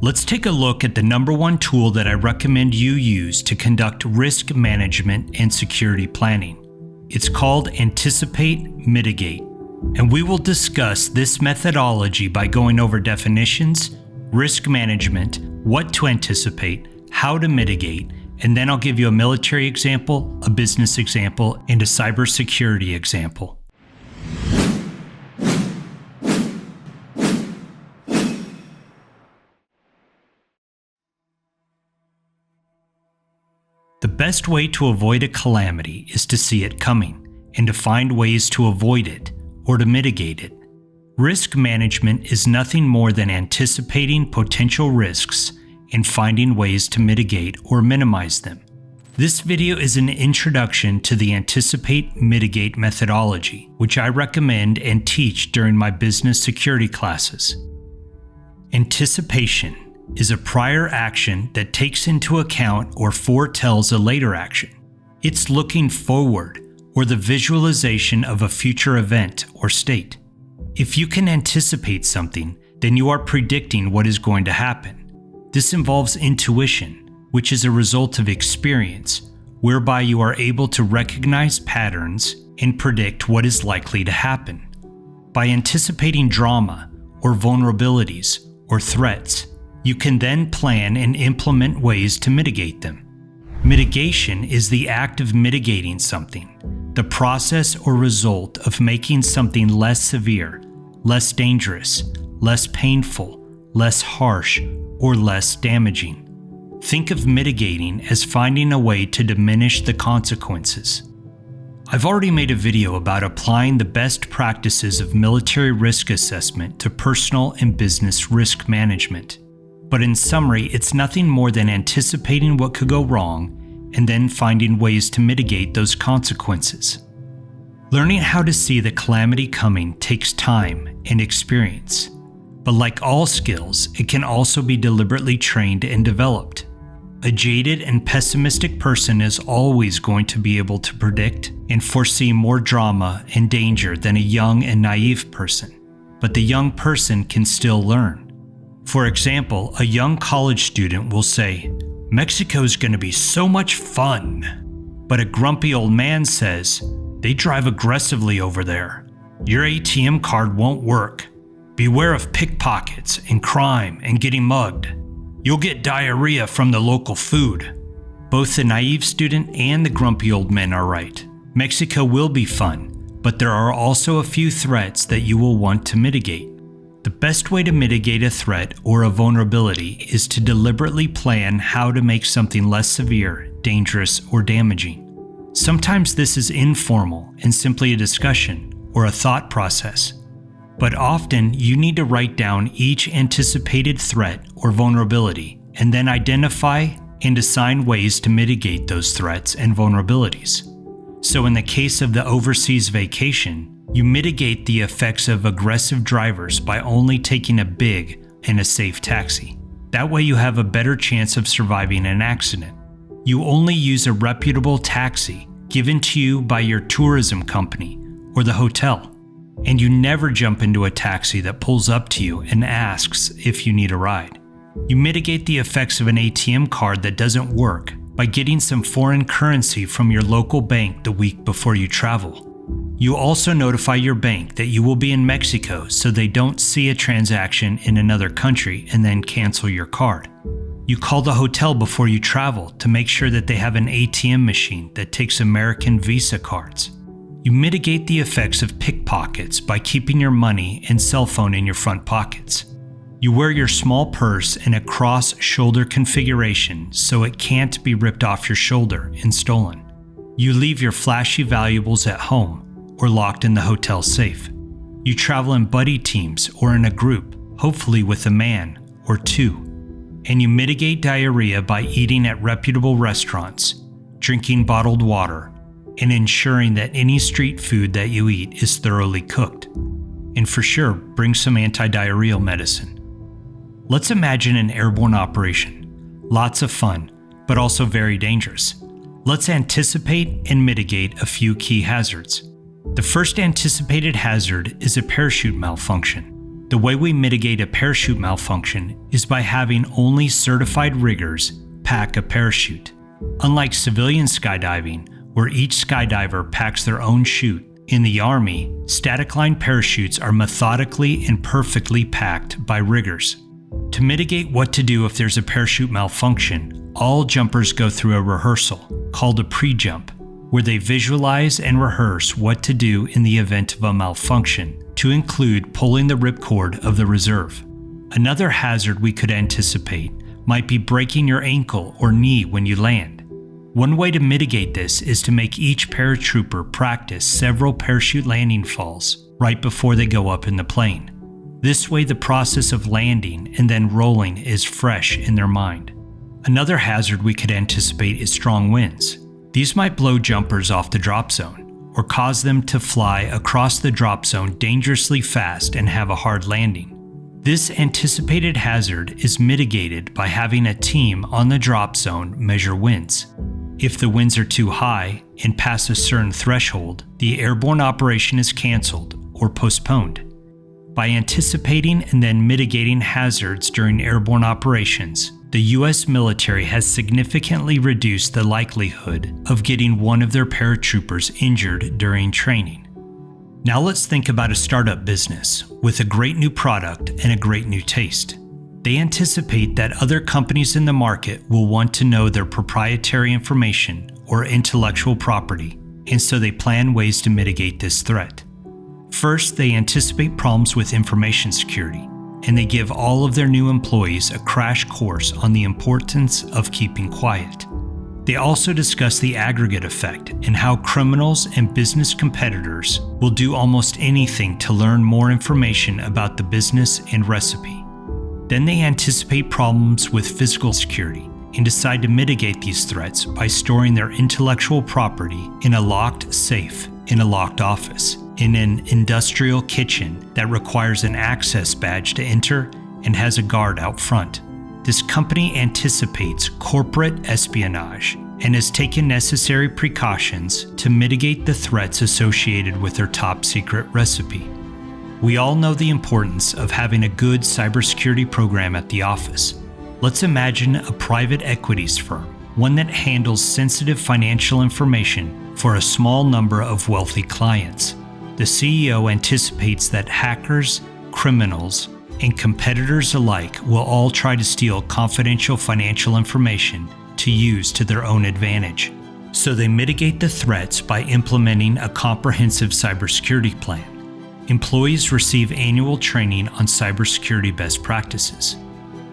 Let's take a look at the number one tool that I recommend you use to conduct risk management and security planning. It's called Anticipate, Mitigate, and we will discuss this methodology by going over definitions, risk management, what to anticipate, how to mitigate, and then I'll give you a military example, a business example, and a cybersecurity example. The best way to avoid a calamity is to see it coming and to find ways to avoid it or to mitigate it. Risk management is nothing more than anticipating potential risks and finding ways to mitigate or minimize them. This video is an introduction to the Anticipate Mitigate methodology, which I recommend and teach during my business security classes. Anticipation is a prior action that takes into account or foretells a later action. It's looking forward or the visualization of a future event or state. If you can anticipate something, then you are predicting what is going to happen. This involves intuition, which is a result of experience, whereby you are able to recognize patterns and predict what is likely to happen. By anticipating drama or vulnerabilities or threats, you can then plan and implement ways to mitigate them. Mitigation is the act of mitigating something, the process or result of making something less severe, less dangerous, less painful, less harsh, or less damaging. Think of mitigating as finding a way to diminish the consequences. I've already made a video about applying the best practices of military risk assessment to personal and business risk management. But in summary, it's nothing more than anticipating what could go wrong and then finding ways to mitigate those consequences. Learning how to see the calamity coming takes time and experience. But like all skills, it can also be deliberately trained and developed. A jaded and pessimistic person is always going to be able to predict and foresee more drama and danger than a young and naive person. But the young person can still learn. For example, a young college student will say, "Mexico's going to be so much fun." But a grumpy old man says, "They drive aggressively over there. Your ATM card won't work. Beware of pickpockets and crime and getting mugged. You'll get diarrhea from the local food." Both the naive student and the grumpy old man are right. Mexico will be fun, but there are also a few threats that you will want to mitigate. The best way to mitigate a threat or a vulnerability is to deliberately plan how to make something less severe, dangerous, or damaging. Sometimes this is informal and simply a discussion or a thought process. But often you need to write down each anticipated threat or vulnerability and then identify and assign ways to mitigate those threats and vulnerabilities. So in the case of the overseas vacation, you mitigate the effects of aggressive drivers by only taking a big and a safe taxi. That way you have a better chance of surviving an accident. You only use a reputable taxi given to you by your tourism company or the hotel. And you never jump into a taxi that pulls up to you and asks if you need a ride. You mitigate the effects of an ATM card that doesn't work by getting some foreign currency from your local bank the week before you travel. You also notify your bank that you will be in Mexico so they don't see a transaction in another country and then cancel your card. You call the hotel before you travel to make sure that they have an ATM machine that takes American Visa cards. You mitigate the effects of pickpockets by keeping your money and cell phone in your front pockets. You wear your small purse in a cross-shoulder configuration so it can't be ripped off your shoulder and stolen. You leave your flashy valuables at home or locked in the hotel safe. You travel in buddy teams or in a group, hopefully with a man or two. And you mitigate diarrhea by eating at reputable restaurants, drinking bottled water, and ensuring that any street food that you eat is thoroughly cooked. And for sure, bring some anti-diarrheal medicine. Let's imagine an airborne operation. Lots of fun, but also very dangerous. Let's anticipate and mitigate a few key hazards. The first anticipated hazard is a parachute malfunction. The way we mitigate a parachute malfunction is by having only certified riggers pack a parachute. Unlike civilian skydiving, where each skydiver packs their own chute, in the Army, static line parachutes are methodically and perfectly packed by riggers. To mitigate what to do if there's a parachute malfunction, all jumpers go through a rehearsal, called a pre-jump, where they visualize and rehearse what to do in the event of a malfunction, to include pulling the ripcord of the reserve. Another hazard we could anticipate might be breaking your ankle or knee when you land. One way to mitigate this is to make each paratrooper practice several parachute landing falls right before they go up in the plane. This way the process of landing and then rolling is fresh in their mind. Another hazard we could anticipate is strong winds. These might blow jumpers off the drop zone or cause them to fly across the drop zone dangerously fast and have a hard landing. This anticipated hazard is mitigated by having a team on the drop zone measure winds. If the winds are too high and pass a certain threshold, the airborne operation is canceled or postponed. By anticipating and then mitigating hazards during airborne operations, the U.S. military has significantly reduced the likelihood of getting one of their paratroopers injured during training. Now let's think about a startup business with a great new product and a great new taste. They anticipate that other companies in the market will want to know their proprietary information or intellectual property, and so they plan ways to mitigate this threat. First, they anticipate problems with information security, and they give all of their new employees a crash course on the importance of keeping quiet. They also discuss the aggregate effect and how criminals and business competitors will do almost anything to learn more information about the business and recipe. Then they anticipate problems with physical security and decide to mitigate these threats by storing their intellectual property in a locked safe in a locked office, in an industrial kitchen that requires an access badge to enter and has a guard out front. This company anticipates corporate espionage and has taken necessary precautions to mitigate the threats associated with their top secret recipe. We all know the importance of having a good cybersecurity program at the office. Let's imagine a private equities firm, one that handles sensitive financial information for a small number of wealthy clients. The CEO anticipates that hackers, criminals, and competitors alike will all try to steal confidential financial information to use to their own advantage. So they mitigate the threats by implementing a comprehensive cybersecurity plan. Employees receive annual training on cybersecurity best practices.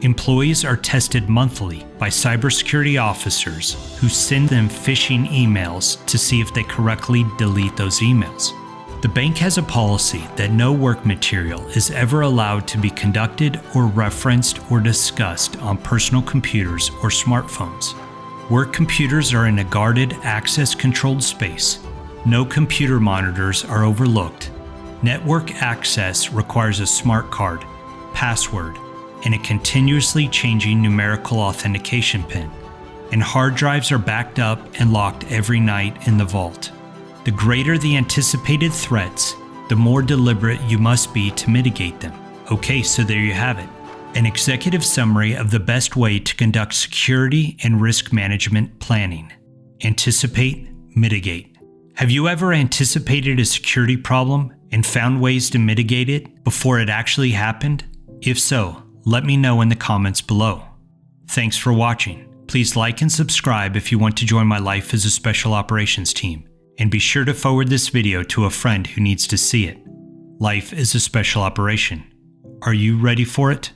Employees are tested monthly by cybersecurity officers who send them phishing emails to see if they correctly delete those emails. The bank has a policy that no work material is ever allowed to be conducted or referenced or discussed on personal computers or smartphones. Work computers are in a guarded, access-controlled space. No computer monitors are overlooked. Network access requires a smart card, password, and a continuously changing numerical authentication PIN. And hard drives are backed up and locked every night in the vault. The greater the anticipated threats, the more deliberate you must be to mitigate them. Okay, so there you have it. An executive summary of the best way to conduct security and risk management planning. Anticipate, mitigate. Have you ever anticipated a security problem and found ways to mitigate it before it actually happened? If so, let me know in the comments below. Thanks for watching. Please like and subscribe if you want to join my Life as a Special Operations team, and be sure to forward this video to a friend who needs to see it. Life is a special operation. Are you ready for it?